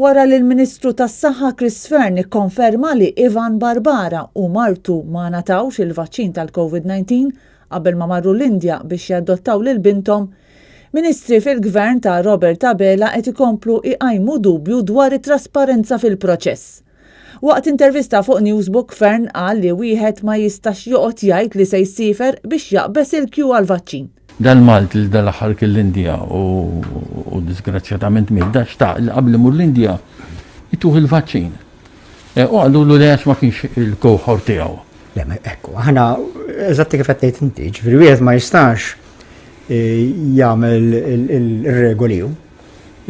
Wara li l-Ministru tas-Saħħa Chris Fearn ikkonferma li Ivan Barbara u martu ma natawx il-vaċċin tal-COVID-19 qabel ma marru l-Indja biex jadottaw lil bintom, Ministri fil-Gvern ta' Robert Abela qed ikomplu iqajmu dubju dwar it-trasparenza fil-proċess. Waqt intervista fuq Newsbook, Fearn qal li wieħed ma jistax joqgħod jgħid li se jsifer biex jaqbes il-kju għall-vaċċin. Dal-Malt il dal-aħħar l-Indja u disgrazzjatament midda xtaq li qabel imur l-Indja jituħ il-vaċċin. U għallu li għax ma kienx il-cohort tiegħu. Le, ma ekku, aħna eżatti kif qed tgħid inti, ġifieri wieħed ma jistax jagħmel ir-regoli hu.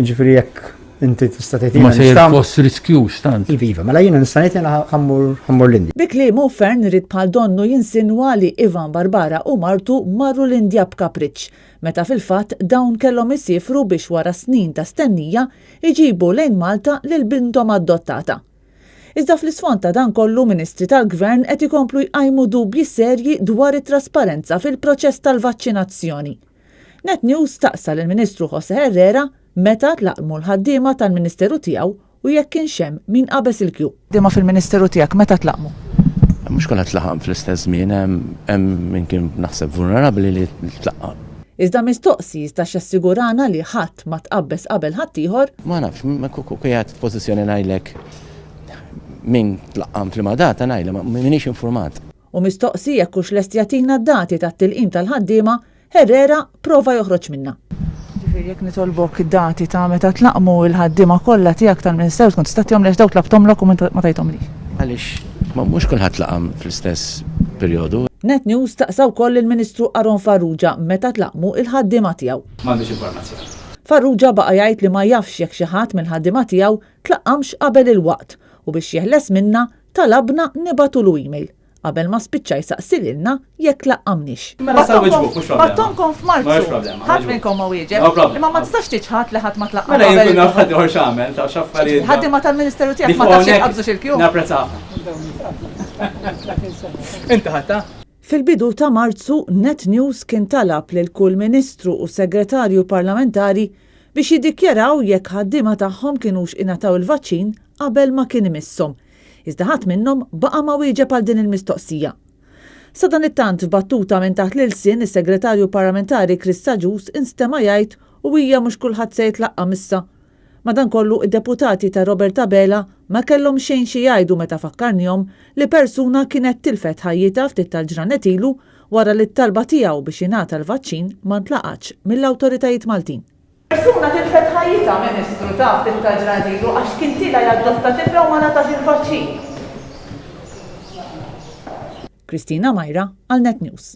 Ġifieri jekk inti tista' tgħidilna ma se fost riskju stant. Iva, mela jiena nista' ngħid jiena ħammur l-Indja. Bikliemu Fearn irid bħal donnu jinsinwa li Ivan Barbara u martu marru l-Indja b'kapriċċ, meta fil-fatt dawn kellhom isifru biex wara snin ta' stennija iġibu lejn Malta lil bintom adottata. Iżda fl-isfond ta' dan kollu Ministri tal-Gvern qed ikomplu jqajmu dubji serji dwar it-trasparenza fil-proċess tal-vaċċinazzjoni. Net News staqsa lill-Ministru José Herrera meta tlaqmu l-ħaddiema tal-Ministeru tiegħu u jekk kienx hemm min qabeż il-kju. Ħaddiema fil-Ministeru tiegħek meta tlaqmu? Mhux kollha tlaqam fl-istess żmien hemm min kien naħseb vulnerabbli li tlaqqa. Iżda mistoqsi jistax jassigurana li ħadd ma tqabbeż qabel ħadd ieħor. Ma nafx, ma qiegħed f'pożizzjoni ngħidlek min tlaqqam fil-madata ngħidla m'iniex informat. U mistoqsi jekk hux lest jagħtina d-dati tat-tilqim tal-ħaddiema, Herrera prova joħroġ minnha. Ġifieri jekk nitolbok id-dati ta' meta tlaqmu l-ħaddiema kollha tiegħek tal-Ministeru tkun tista' tihom lex dawk tlabtomlok u ma tajthomlix. Għaliex mhux kulħadd tlaqam fl-istess perjodu. Net News staqsa wkoll il-Ministru Aron Farrugia meta tlaqmu il-ħaddiema tiegħu. M'għandix informazzjoni. Farrugia baqa' jgħid li ma jafx jekk xi ħadd mill-ħaddiema tiegħu tlaqqamx qabel il-waqt u biex jeħles minna talabna nibatulu email qabel ma spiċċa jsaqsililna jekk laqqamniex. Battonkom f'Marzu. Ħadd minnkom ma wieġeb. Imma ma tistax tiġħad li ħadd ma tlaqqam. Mela jien kun naf ħadd ieħor x'għamel ta' x'affarijiet. Ħaddiema tal-Ministeru tiegħek ma tafx jaqbżux il-kju. Napprezzaha. Inti ħadta? Fil-bidu ta' Marzu, Net News kien talab lil kull Ministru u Segretarju Parlamentari biex jiddikjaraw jekk ħaddiema tagħhom kienux ingħataw il-vaċċin qabel ma kien imisshom. Iżda ħadd minnhom baqa' ma wieġeb għal din il-mistoqsija. Sa dan it-tant f'battuta minn taħt l-ilsien is-Segretarju Parlamentari Chris Saġus instema' jgħid u hija mhux kulħadd se jitlaqqam issa. Madankollu id-deputati ta' Robert Abela ma kellhom xejn xi jgħidu meta fakkarnihom li persuna kienet tilfet ħajjitha ftit tal-ġranet ilu wara li t-talba tiegħu biex jingħata l-vaċċin ma ntlaqatx mill-awtoritajiet Maltin. Persuna tilfet ħajjitha Ministru ta' ftit tal-ġranet ilu għax kien tilha jadotta tifla u ma natax il-vaċċin. Kristina Majra għal Net News.